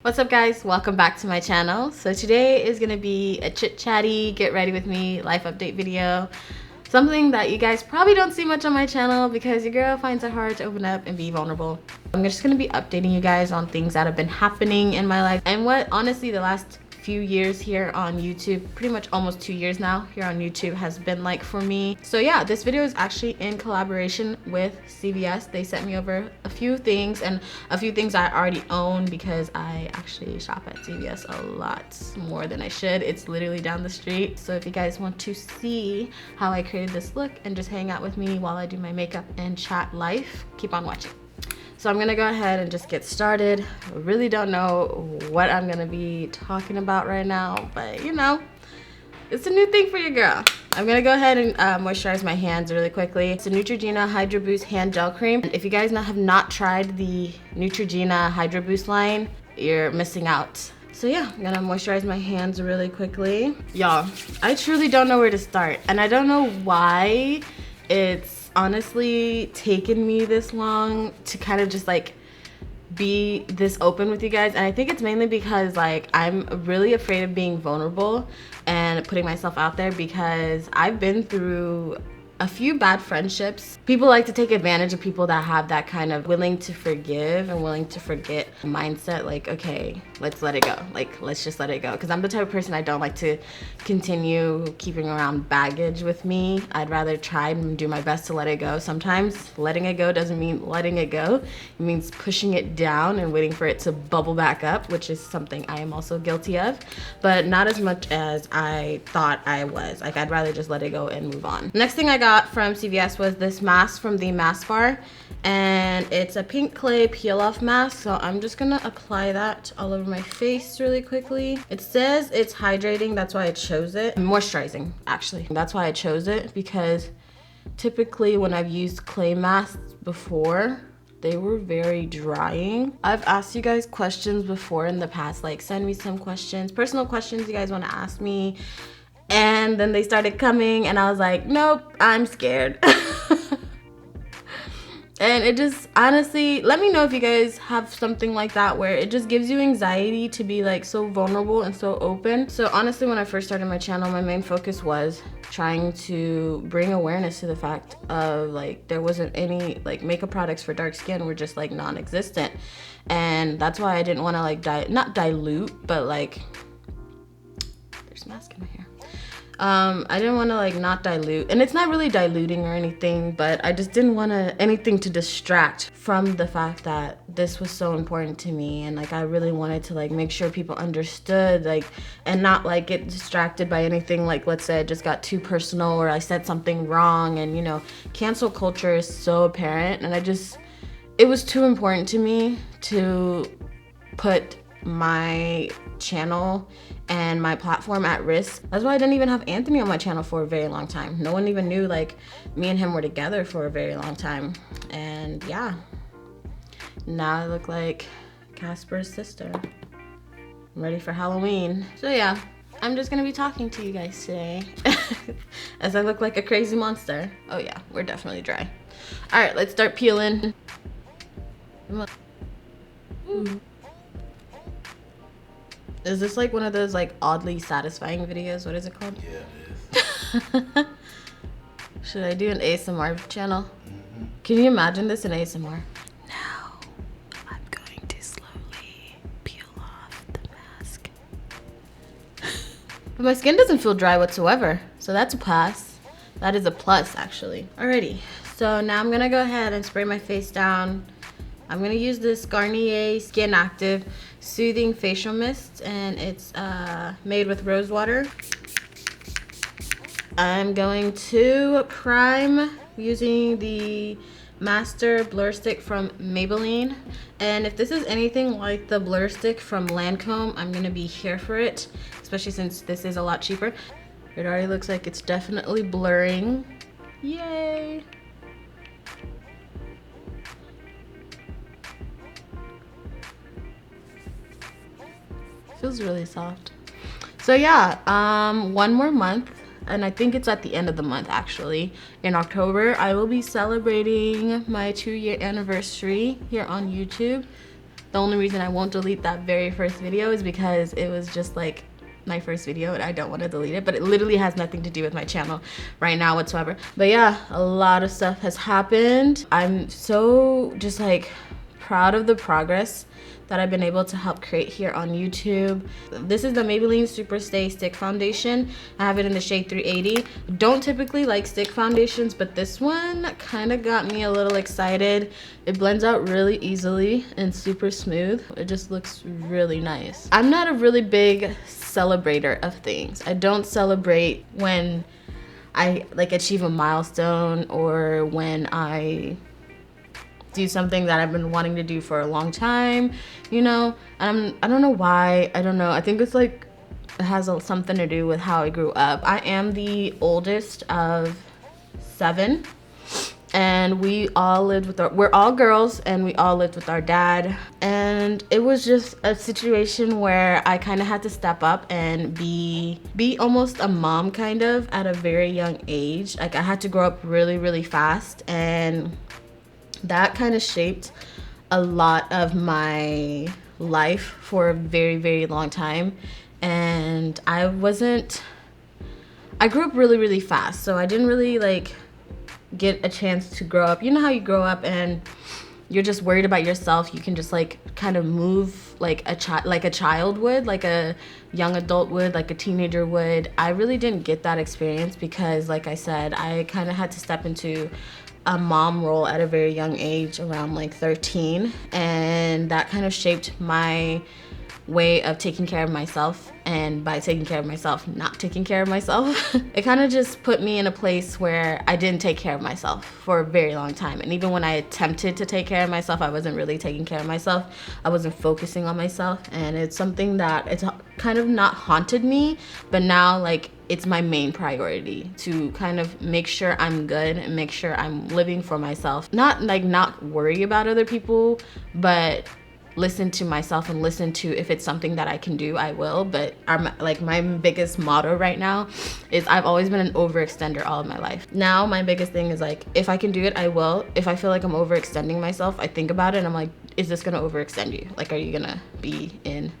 What's up guys, welcome back to my channel. So today is gonna be a chit chatty get ready with me life update video, something that you guys probably don't see much on my channel because your girl finds it hard to open up and be vulnerable. I'm just gonna be updating you guys on things that have been happening in my life and what honestly the last few years here on YouTube, pretty much almost 2 years now here on YouTube, has been like for me. So yeah, this video is actually in collaboration with CVS. They sent me over a few things and a few things I already own because I actually shop at CVS a lot more than I should. It's literally down the street. So if you guys want to see how I created this look and just hang out with me while I do my makeup and chat life, keep on watching. So I'm gonna go ahead and just get started. I really don't know what I'm gonna be talking about right now, but you know, it's a new thing for your girl. I'm gonna go ahead and moisturize my hands really quickly. It's a Neutrogena Hydro Boost Hand Gel Cream. If you guys have not tried the Neutrogena Hydro Boost line, you're missing out. So yeah, I'm gonna moisturize my hands really quickly. Y'all, I truly don't know where to start, and I don't know why it's honestly taken me this long to kind of just like be this open with you guys. And I think it's mainly because like I'm really afraid of being vulnerable and putting myself out there because I've been through a few bad friendships. People like to take advantage of people that have that kind of willing to forgive and willing to forget mindset. Like, okay, let's let it go. Like, let's just let it go. Because I'm the type of person I don't like to continue keeping around baggage with me. I'd rather try and do my best to let it go. Sometimes letting it go doesn't mean letting it go. It means pushing it down and waiting for it to bubble back up, which is something I am also guilty of, but not as much as I thought I was. Like, I'd rather just let it go and move on. Next thing I got from CVS was this mask from the Mask Bar, and it's a pink clay peel off mask. So I'm just gonna apply that all over my face really quickly. It says it's hydrating, that's why I chose it. Moisturizing, actually. That's why I chose it, because typically when I've used clay masks before, they were very drying. I've asked you guys questions before in the past, like send me some questions, personal questions you guys want to ask me. And then they started coming and I was like, nope, I'm scared. And it just, honestly, let me know if you guys have something like that where it just gives you anxiety to be like so vulnerable and so open. So honestly, when I first started my channel, my main focus was trying to bring awareness to the fact of like there wasn't any like makeup products for dark skin were just like non-existent. And that's why I didn't want to like not dilute, but like there's mask in my hair. I didn't want to like not dilute, and it's not really diluting or anything, but I just didn't want anything to distract from the fact that this was so important to me, and like I really wanted to like make sure people understood, like, and not like get distracted by anything. Like, let's say I just got too personal or I said something wrong, and you know, cancel culture is so apparent, and it was too important to me to put my channel and my platform at risk. That's why I didn't even have Anthony on my channel for a very long time. No one even knew like me and him were together for a very long time. And yeah, now I look like Casper's sister. I'm ready for Halloween. So yeah, I'm just gonna be talking to you guys today as I look like a crazy monster. Oh yeah, we're definitely dry. All right, let's start peeling. Ooh. Is this like one of those like oddly satisfying videos? What is it called? Yeah, it is. Should I do an ASMR channel? Mm-hmm. Can you imagine this in ASMR? Now, I'm going to slowly peel off the mask. But my skin doesn't feel dry whatsoever, so that's a plus. That is a plus, actually. Alrighty, so now I'm gonna go ahead and spray my face down. I'm gonna use this Garnier Skin Active Soothing Facial Mist, and it's made with rose water. I'm going to prime using the Master Blur Stick from Maybeline. And if this is anything like the Blur Stick from Lancome, I'm gonna be here for it, especially since this is a lot cheaper. It already looks like it's definitely blurring. Yay! Feels really soft. So yeah, one more month, and I think it's at the end of the month actually. In October, I will be celebrating my 2-year anniversary here on YouTube. The only reason I won't delete that very first video is because it was just like my first video and I don't want to delete it, but it literally has nothing to do with my channel right now whatsoever. But yeah, a lot of stuff has happened. I'm so just like proud of the progress that I've been able to help create here on YouTube. This is the Maybeline Superstay Stick Foundation. I have it in the shade 380. Don't typically like stick foundations, but this one kind of got me a little excited. It blends out really easily and super smooth. It just looks really nice. I'm not a really big celebrator of things. I don't celebrate when I like achieve a milestone or when I do something that I've been wanting to do for a long time, you know. And I don't know why. I don't know. I think it's like it has something to do with how I grew up. I am the oldest of 7, and we all lived with we're all girls, and we all lived with our dad. And it was just a situation where I kind of had to step up and be almost a mom kind of at a very young age. Like I had to grow up really, really fast, and that kind of shaped a lot of my life for a very, very long time. And I grew up really, really fast, so I didn't really like get a chance to grow up. You know how you grow up and you're just worried about yourself. You can just like kind of move like a child would, like a young adult would, like a teenager would. I really didn't get that experience because, like I said, I kind of had to step into a mom role at a very young age, around like 13, and that kind of shaped my way of taking care of myself. And by taking care of myself, not taking care of myself. It kind of just put me in a place where I didn't take care of myself for a very long time. And even when I attempted to take care of myself, I wasn't really taking care of myself. I wasn't focusing on myself. And it's something that it's kind of not haunted me, but now like it's my main priority to kind of make sure I'm good and make sure I'm living for myself. Not worry about other people, but listen to myself and listen to if it's something that I can do, I will. But my biggest motto right now is I've always been an overextender all of my life. Now my biggest thing is like, if I can do it, I will. If I feel like I'm overextending myself, I think about it and I'm like, is this gonna overextend you? Like, are you gonna be in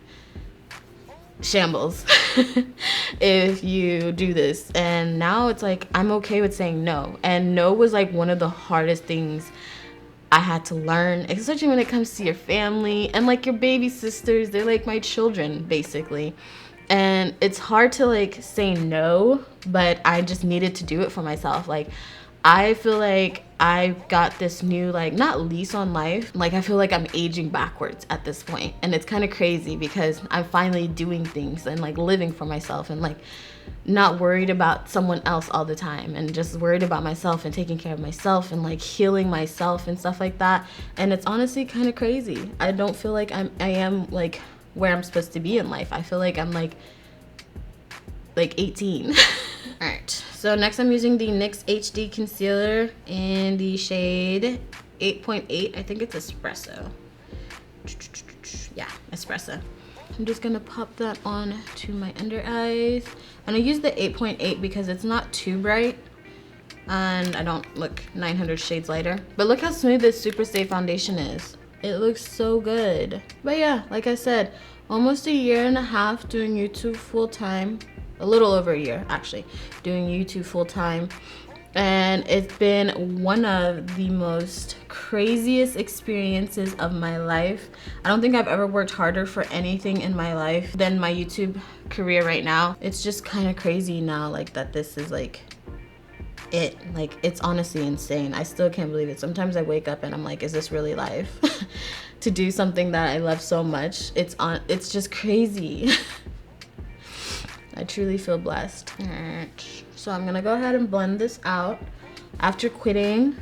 shambles if you do this? And now it's like I'm okay with saying no. And no was like one of the hardest things I had to learn, especially when it comes to your family and like your baby sisters. They're like my children basically, and it's hard to like say no, but I just needed to do it for myself. Like I feel like I got this new like, not lease on life, like I feel like I'm aging backwards at this point, and it's kind of crazy because I'm finally doing things and like living for myself and like not worried about someone else all the time, and just worried about myself and taking care of myself and like healing myself and stuff like that. And it's honestly kind of crazy. I don't feel like I am like where I'm supposed to be in life. I feel like I'm like 18. All right, so next I'm using the NYX HD concealer in the shade 8.8. I think it's espresso. Yeah, espresso. I'm just gonna pop that on to my under eyes. And I use the 8.8 because it's not too bright and I don't look 900 shades lighter. But look how smooth this Superstay foundation is. It looks so good. But yeah, like I said, almost a year and a half doing YouTube full time. A little over a year actually, doing YouTube full time. And it's been one of the most craziest experiences of my life. I don't think I've ever worked harder for anything in my life than my YouTube career right now. It's just kind of crazy now, like that this is like it. Like it's honestly insane. I still can't believe it. Sometimes I wake up and I'm like, is this really life? To do something that I love so much. It's just crazy. I truly feel blessed. All right. So I'm gonna go ahead and blend this out. After quitting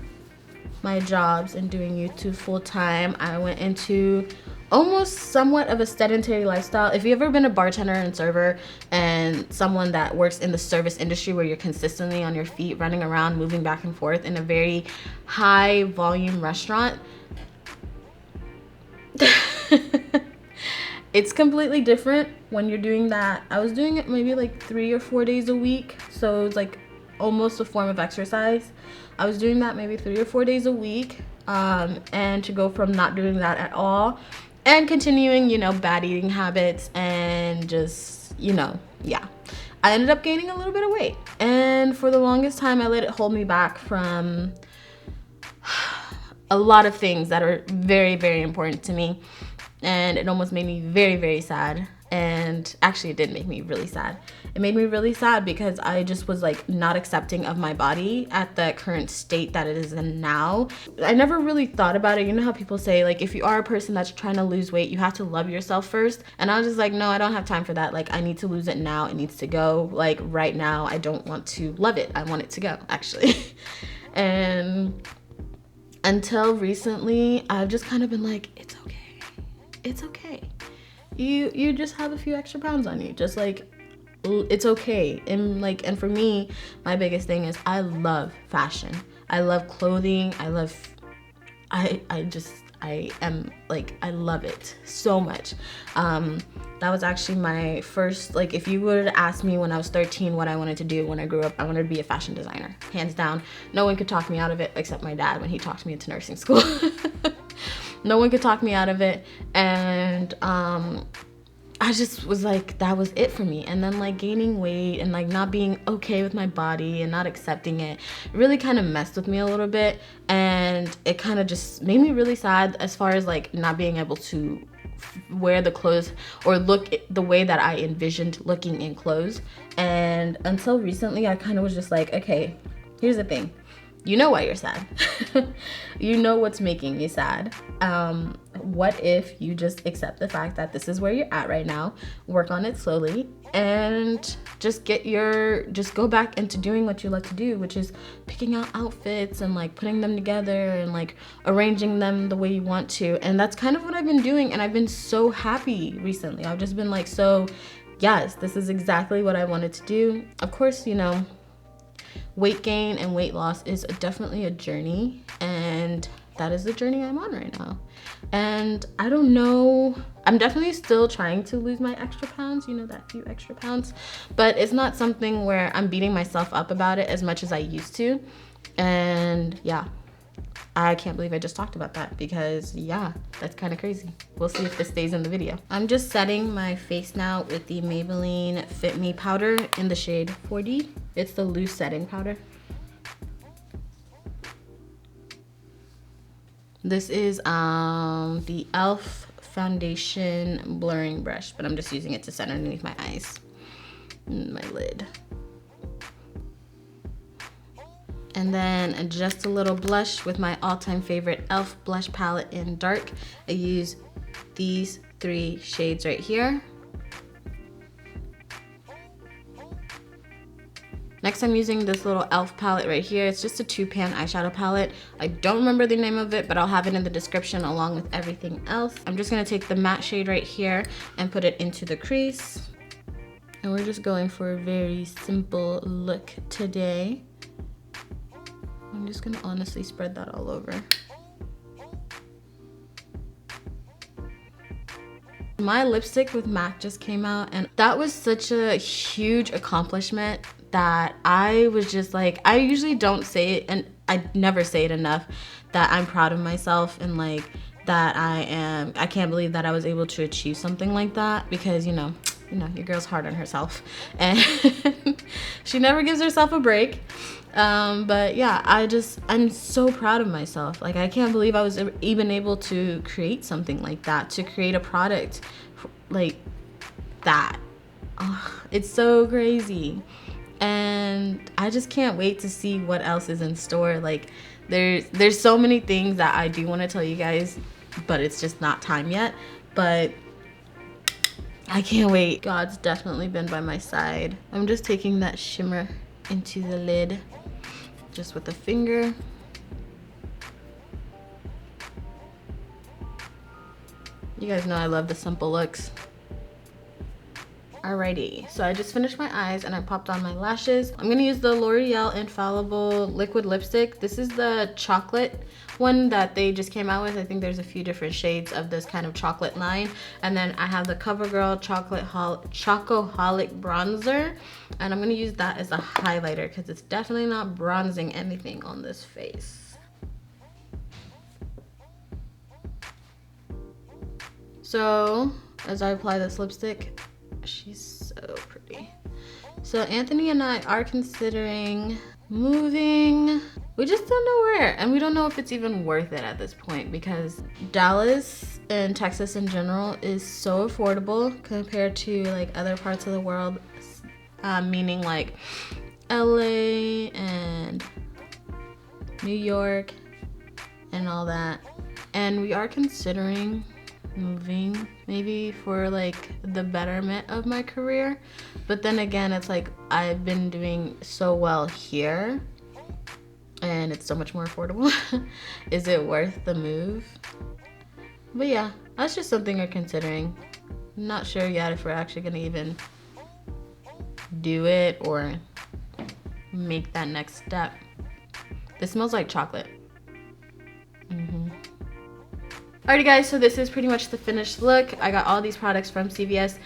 my jobs and doing YouTube full time, I went into almost somewhat of a sedentary lifestyle. If you've ever been a bartender and server and someone that works in the service industry where you're consistently on your feet, running around, moving back and forth in a very high volume restaurant, it's completely different when you're doing that. I was doing it maybe like 3 or 4 days a week, so it was like almost a form of exercise. I was doing that maybe 3 or 4 days a week, and to go from not doing that at all and continuing, you know, bad eating habits and just, you know, yeah. I ended up gaining a little bit of weight, and for the longest time I let it hold me back from a lot of things that are very, very important to me, and it almost made me very, very sad. And actually it did make me really sad. It made me really sad because I just was like not accepting of my body at the current state that it is in now. I never really thought about it. You know how people say, like, if you are a person that's trying to lose weight, you have to love yourself first. And I was just like, no, I don't have time for that. Like, I need to lose it now. It needs to go. Like, right now, I don't want to love it. I want it to go, actually. And until recently, I've just kind of been like, it's okay. It's okay. You just have a few extra pounds on you. Just like, it's okay. And for me, my biggest thing is I love fashion. I love clothing. I love, I am like, I love it so much. That was actually my first, like, if you would ask me when I was 13 what I wanted to do when I grew up, I wanted to be a fashion designer, hands down. No one could talk me out of it except my dad when he talked me into nursing school. No one could talk me out of it. And I just was like, that was it for me. And then like gaining weight and like not being okay with my body and not accepting it really kind of messed with me a little bit. And it kind of just made me really sad as far as like not being able to wear the clothes or look the way that I envisioned looking in clothes. And until recently, I kind of was just like, okay, here's the thing. You know why you're sad. You know what's making you sad. What if you just accept the fact that this is where you're at right now, work on it slowly, and just go back into doing what you love to do, which is picking out outfits and like putting them together and like arranging them the way you want to. And that's kind of what I've been doing, and I've been so happy recently. I've just been like, so yes, this is exactly what I wanted to do. Of course, you know, weight gain and weight loss is definitely a journey, and that is the journey I'm on right now. And I don't know, I'm definitely still trying to lose my extra pounds, you know, that few extra pounds, but it's not something where I'm beating myself up about it as much as I used to. And yeah, I can't believe I just talked about that because yeah, that's kind of crazy. We'll see if this stays in the video. I'm just setting my face now with the Maybelline Fit Me powder in the shade 40. It's the loose setting powder. This is the e.l.f. foundation blurring brush, but I'm just using it to set underneath my eyes and my lid. And then just a little blush with my all-time favorite e.l.f. blush palette in dark. I use these 3 shades right here. Next, I'm using this little e.l.f. palette right here. It's just a 2-pan eyeshadow palette. I don't remember the name of it, but I'll have it in the description along with everything else. I'm just gonna take the matte shade right here and put it into the crease. And we're just going for a very simple look today. I'm just gonna honestly spread that all over. My lipstick with MAC just came out, and that was such a huge accomplishment that I was just like, I usually don't say it, and I never say it enough, that I'm proud of myself and like that I can't believe that I was able to achieve something like that, because you know, your girl's hard on herself and she never gives herself a break. But yeah, I'm so proud of myself. Like, I can't believe I was even able to create something like that, to create a product like that. Oh, it's so crazy. And I just can't wait to see what else is in store. Like, there's so many things that I do want to tell you guys, but it's just not time yet. But I can't wait. God's definitely been by my side. I'm just taking that shimmer into the lid just with a finger. You guys know I love the simple looks. Alrighty, so I just finished my eyes and I popped on my lashes. I'm gonna use the L'Oreal Infallible liquid lipstick. This is the chocolate one that they just came out with. I think there's a few different shades of this kind of chocolate line. And then I have the CoverGirl Chocoholic bronzer, and I'm gonna use that as a highlighter because it's definitely not bronzing anything on this face. So as I apply this lipstick, she's so pretty. So Anthony and I are considering moving. We just don't know where, and we don't know if it's even worth it at this point because Dallas and Texas in general is so affordable compared to like other parts of the world, meaning like LA and New York and all that. And we are considering moving maybe for like the betterment of my career, but then again it's like I've been doing so well here and it's so much more affordable. Is it worth the move? But yeah, that's just something we're considering. Not sure yet if we're actually gonna even do it or make that next step. This smells like chocolate. Alrighty guys, so this is pretty much the finished look. I got all these products from CVS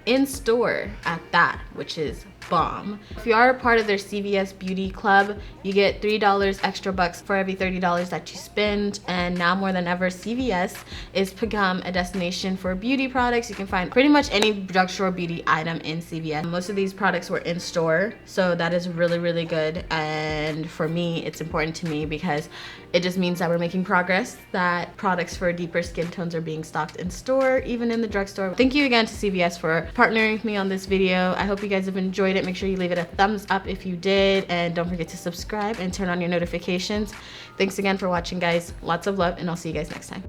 in store at that, which is bomb. If you are a part of their CVS Beauty Club, you get $3 extra bucks for every $30 that you spend. And now more than ever, CVS is become a destination for beauty products. You can find pretty much any drugstore beauty item in CVS. Most of these products were in store, so that is really, really good. And for me, it's important to me because it just means that we're making progress, that products for deeper skin tones are being stocked in store, even in the drugstore. Thank you again to CVS for partnering with me on this video. I hope you guys have enjoyed it. Make sure you leave it a thumbs up if you did, and don't forget to subscribe and turn on your notifications. Thanks again for watching, guys. Lots of love, and I'll see you guys next time.